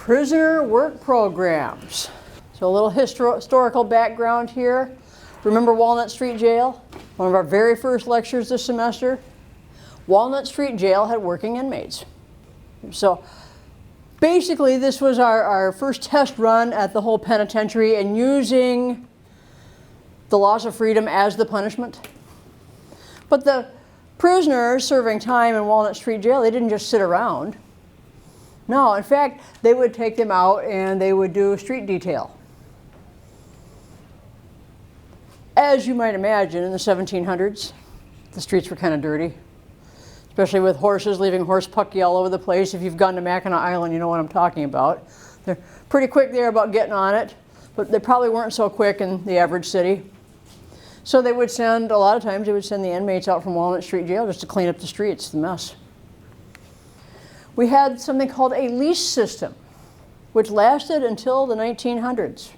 Prisoner work programs. So a little historical background here. Remember Walnut Street Jail? One of our very first lectures this semester. Walnut Street Jail had working inmates. So basically this was our first test run at the whole penitentiary and using the loss of freedom as the punishment. But the prisoners serving time in Walnut Street Jail, they didn't just sit around. No, in fact, they would take them out and they would do street detail. As you might imagine, in the 1700s, the streets were kind of dirty, especially with horses leaving horse pucky all over the place. If you've gone to Mackinac Island, you know what I'm talking about. They're pretty quick there about getting on it, but they probably weren't so quick in the average city. So they would send, a lot of times, they would send the inmates out from Walnut Street Jail just to clean up the streets, the mess. We had something called a lease system, which lasted until the 1900s.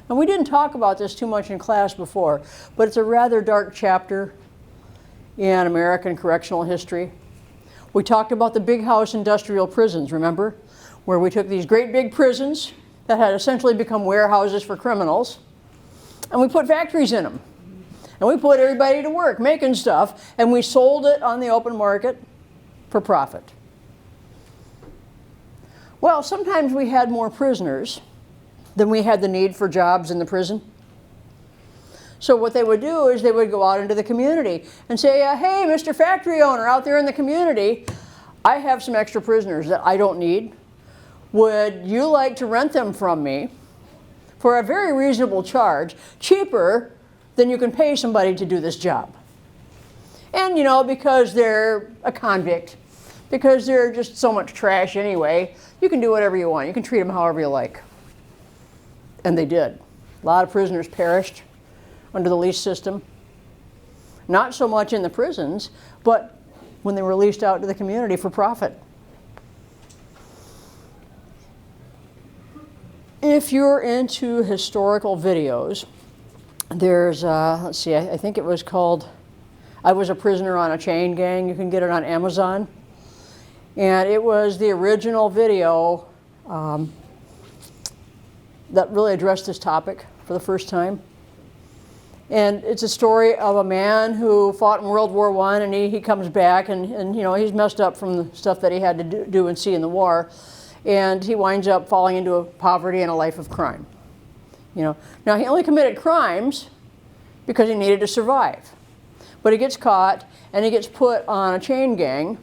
And we didn't talk about this too much in class before, but it's a rather dark chapter in American correctional history. We talked about the big house industrial prisons, remember? Where we took these great big prisons that had essentially become warehouses for criminals, and we put factories in them. And we put everybody to work making stuff, and we sold it on the open market for profit. Well, sometimes we had more prisoners than we had the need for jobs in the prison. So what they would do is they would go out into the community and say, hey, Mr. Factory Owner out there in the community, I have some extra prisoners that I don't need. Would you like to rent them from me for a very reasonable charge, cheaper than you can pay somebody to do this job? And you know, because they're a convict, because they're just so much trash anyway, you can do whatever you want. You can treat them however you like. And they did. A lot of prisoners perished under the lease system. Not so much in the prisons, but when they were released out to the community for profit. If you're into historical videos, there's, let's see, I think it was called I Was a Prisoner on a Chain Gang. You can get it on Amazon. And it was the original video that really addressed this topic for the first time. And it's a story of a man who fought in World War I, and he comes back, and you know, he's messed up from the stuff that he had to do and see in the war. And he winds up falling into poverty and a life of crime. You know, now he only committed crimes because he needed to survive. But he gets caught, and he gets put on a chain gang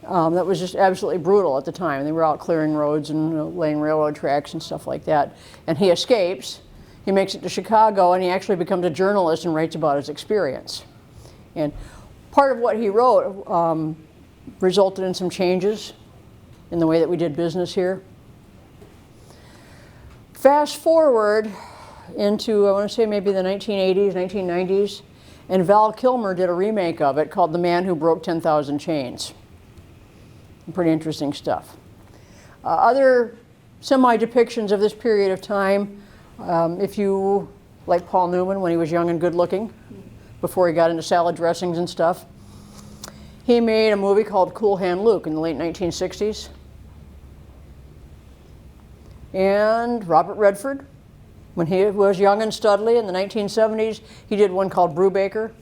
that was just absolutely brutal at the time. They were out clearing roads and laying railroad tracks and stuff like that. And he escapes. He makes it to Chicago, and he actually becomes a journalist and writes about his experience. And part of what he wrote resulted in some changes in the way that we did business here. Fast forward into, I want to say maybe the 1980s, 1990s, and Val Kilmer did a remake of it called The Man Who Broke 10,000 Chains. Pretty interesting stuff. Other semi-depictions of this period of time, if you like Paul Newman when he was young and good looking, before he got into salad dressings and stuff, he made a movie called Cool Hand Luke in the late 1960s. And Robert Redford, when he was young and studly in the 1970s, he did one called Brubaker.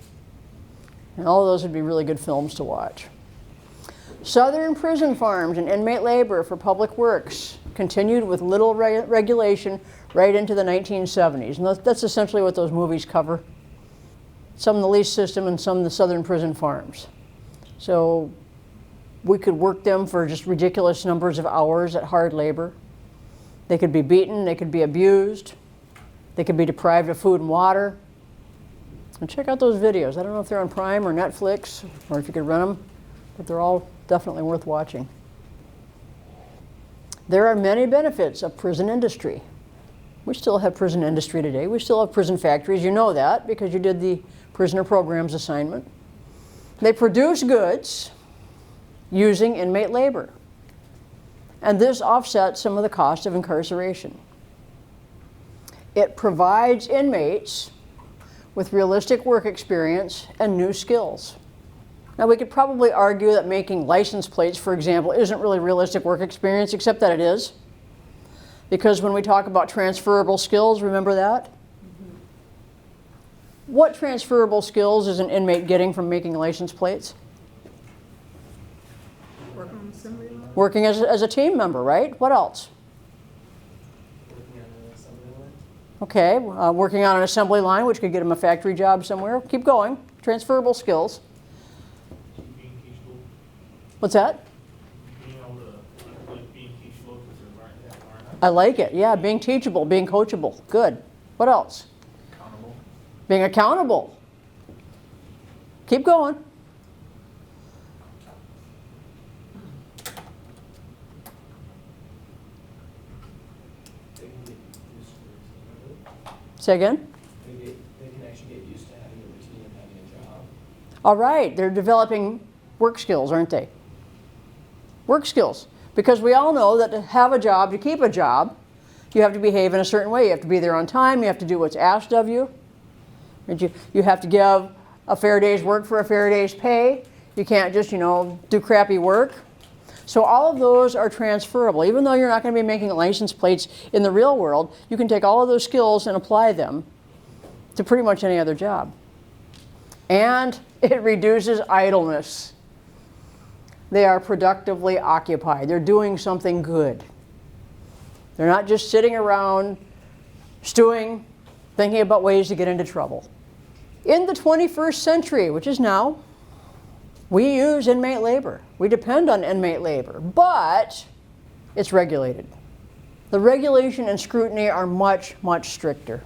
And all of those would be really good films to watch. Southern prison farms and inmate labor for public works continued with little regulation right into the 1970s. And that's essentially what those movies cover. Some in the lease system and some in the southern prison farms. So we could work them for just ridiculous numbers of hours at hard labor. They could be beaten, they could be abused, they could be deprived of food and water. And check out those videos. I don't know if they're on Prime or Netflix, or if you could rent them, but they're all definitely worth watching. There are many benefits of prison industry. We still have prison industry today. We still have prison factories. You know that because you did the prisoner programs assignment. They produce goods using inmate labor. And this offsets some of the cost of incarceration. It provides inmates with realistic work experience and new skills. Now, we could probably argue that making license plates, for example, isn't really realistic work experience, except that it is. Because when we talk about transferable skills, remember that? What transferable skills is an inmate getting from making license plates? Working on assembly line? Working as a team member, right? What else? Working on an assembly line. Okay, working on an assembly line, which could get him a factory job somewhere. Keep going. Transferable skills. Being teachable, What's that? being able to, like being teachable because they're learning that learn. I like it. Yeah, being teachable, being coachable. Good. What else? Accountable. Being accountable. Keep going. They can get used to Say again? they can actually get used to having a routine and having a job. All right, they're developing work skills, aren't they? Work skills. Because we all know that to have a job, to keep a job, you have to behave in a certain way. You have to be there on time. You have to do what's asked of you. You have to give a fair day's work for a fair day's pay. You can't just, do crappy work. So all of those are transferable. Even though you're not going to be making license plates in the real world, you can take all of those skills and apply them to pretty much any other job. And it reduces idleness. They are productively occupied. They're doing something good. They're not just sitting around stewing, thinking about ways to get into trouble. In the 21st century, which is now, we use inmate labor. We depend on inmate labor, but it's regulated. The regulation and scrutiny are much, much stricter.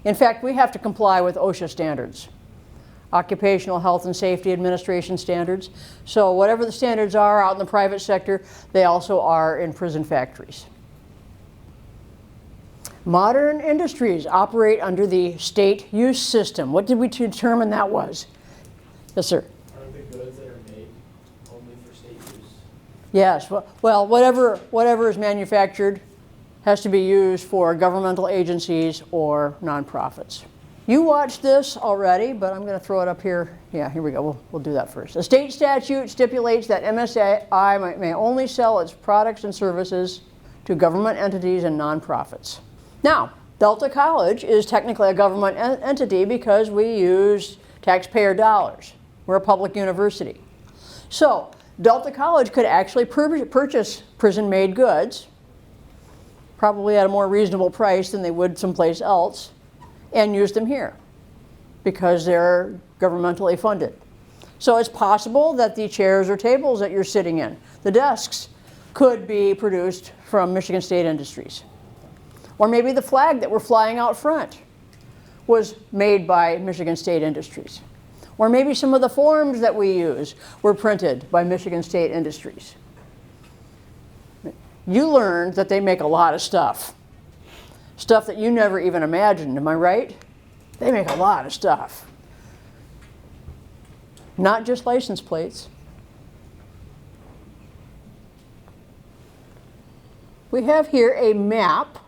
In fact, we have to comply with OSHA standards, Occupational Health and Safety Administration standards. So whatever the standards are out in the private sector, they also are in prison factories. Modern industries operate under the state use system. What did we determine that was? Yes, sir. Aren't the goods that are made only for state use? Yes. Well, whatever is manufactured has to be used for governmental agencies or nonprofits. You watched this already, but I'm going to throw it up here. Yeah, here we go. We'll do that first. A state statute stipulates that MSI may only sell its products and services to government entities and nonprofits. Now, Delta College is technically a government entity because we use taxpayer dollars. We're a public university. So, Delta College could actually purchase prison-made goods, probably at a more reasonable price than they would someplace else, and use them here because they're governmentally funded. So it's possible that the chairs or tables that you're sitting in, the desks, could be produced from Michigan State Industries. Or maybe the flag that we're flying out front was made by Michigan State Industries. Or maybe some of the forms that we use were printed by Michigan State Industries. You learned that they make a lot of stuff. Stuff that you never even imagined, am I right? They make a lot of stuff. Not just license plates. We have here a map,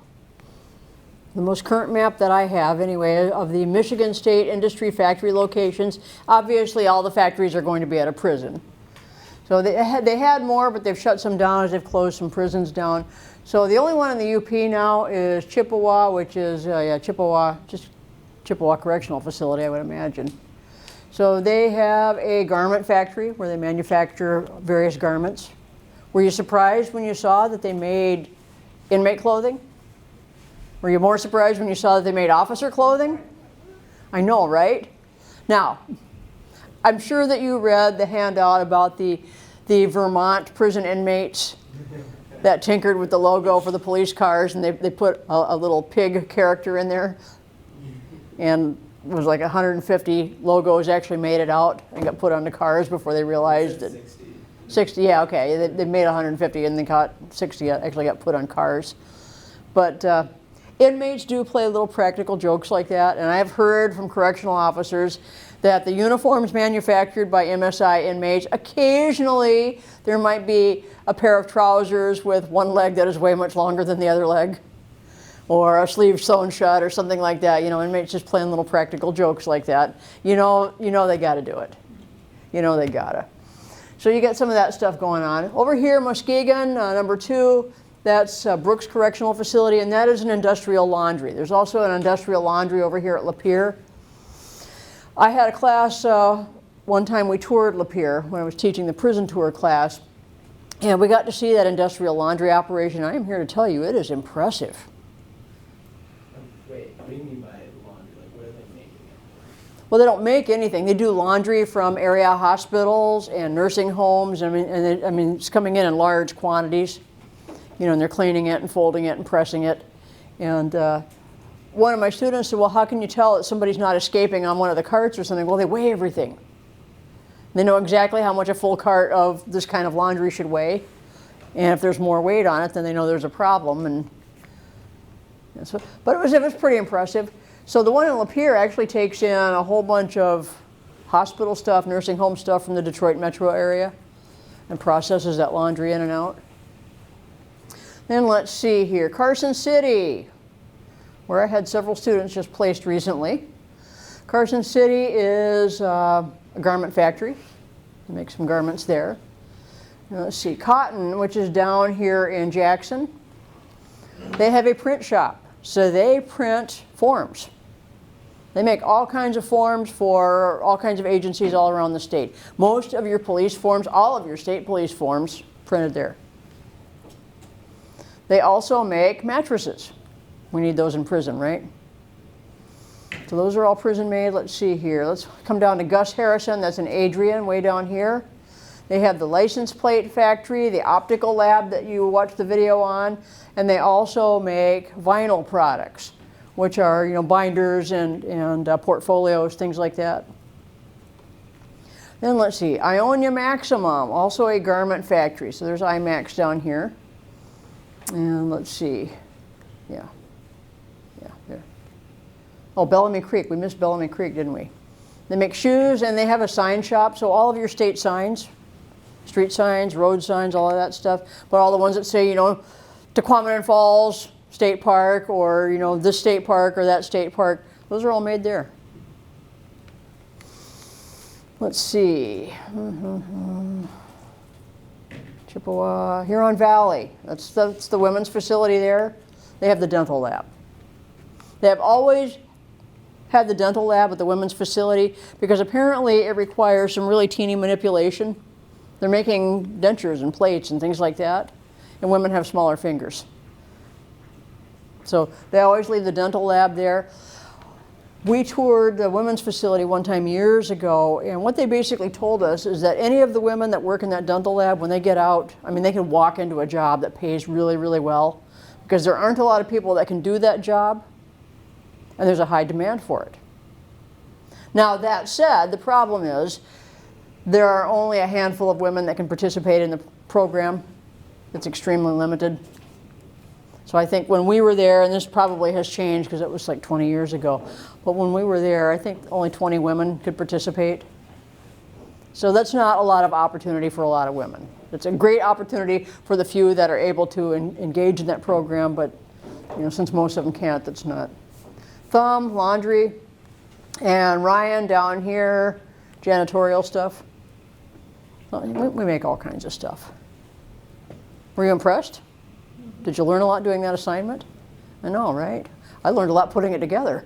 the most current map that I have anyway, of the Michigan State Industry factory locations. Obviously all the factories are going to be at a prison. So they had more, but they've shut some down as they've closed some prisons down. So the only one in the UP now is Chippewa, which is Chippewa Correctional Facility, I would imagine. So they have a garment factory where they manufacture various garments. Were you surprised when you saw that they made inmate clothing? Were you more surprised when you saw that they made officer clothing? I know, right? Now, I'm sure that you read the handout about the Vermont prison inmates that tinkered with the logo for the police cars, and they put a little pig character in there. And it was like 150 logos actually made it out and got put on the cars before they realized that 60, yeah, okay. They made 150 and then got 60 actually got put on cars. But inmates do play little practical jokes like that, and I've heard from correctional officers that the uniforms manufactured by MSI inmates, occasionally there might be a pair of trousers with one leg that is way much longer than the other leg, or a sleeve sewn shut or something like that. You know, inmates just playing little practical jokes like that. You know they got to do it. You know they gotta. So you get some of that stuff going on. Over here, Muskegon, number 2, That's Brooks Correctional Facility, and that is an industrial laundry. There's also an industrial laundry over here at Lapeer. I had a class, one time we toured Lapeer when I was teaching the prison tour class, and we got to see that industrial laundry operation. I am here to tell you, it is impressive. Wait, what do you mean by laundry? Like, what are they making? Well, they don't make anything. They do laundry from area hospitals and nursing homes. I mean, it's coming in large quantities. You know, and they're cleaning it and folding it and pressing it. And one of my students said, well, how can you tell that somebody's not escaping on one of the carts or something? Well, they weigh everything. They know exactly how much a full cart of this kind of laundry should weigh. And if there's more weight on it, then they know there's a problem. And so, but it was pretty impressive. So the one in Lapeer actually takes in a whole bunch of hospital stuff, nursing home stuff from the Detroit metro area and processes that laundry in and out. Then let's see here, Carson City, where I had several students just placed recently. Carson City is a garment factory. They make some garments there. Now let's see, Cotton, which is down here in Jackson. They have a print shop, so they print forms. They make all kinds of forms for all kinds of agencies all around the state. Most of your police forms, all of your state police forms, printed there. They also make mattresses. We need those in prison, right? So those are all prison made. Let's see here. Let's come down to Gus Harrison. That's in Adrian, way down here. They have the license plate factory, the optical lab that you watched the video on, and they also make vinyl products, which are, you know, binders and portfolios, things like that. Then let's see, Ionia Maximum, also a garment factory. So there's IMAX down here. And let's see, yeah, there. Oh, Bellamy Creek, we missed Bellamy Creek, didn't we? They make shoes and they have a sign shop, so all of your state signs, street signs, road signs, all of that stuff, but all the ones that say, you know, Tequamanon Falls State Park, or, you know, this state park or that state park, those are all made there. Let's see. Chippewa, Huron Valley, that's the women's facility there. They have the dental lab. They have always had the dental lab at the women's facility because apparently it requires some really teeny manipulation. They're making dentures and plates and things like that, and women have smaller fingers. So they always leave the dental lab there. We toured the women's facility one time years ago, and what they basically told us is that any of the women that work in that dental lab, when they get out, I mean, they can walk into a job that pays really, really well, because there aren't a lot of people that can do that job, and there's a high demand for it. Now, that said, the problem is there are only a handful of women that can participate in the program. It's extremely limited. So I think when we were there, and this probably has changed because it was like 20 years ago, but when we were there, I think only 20 women could participate. So that's not a lot of opportunity for a lot of women. It's a great opportunity for the few that are able to engage in that program, but you know, since most of them can't, that's not. Thumb, laundry, and Ryan down here, janitorial stuff. We make all kinds of stuff. Were you impressed? Did you learn a lot doing that assignment? I know, right? I learned a lot putting it together.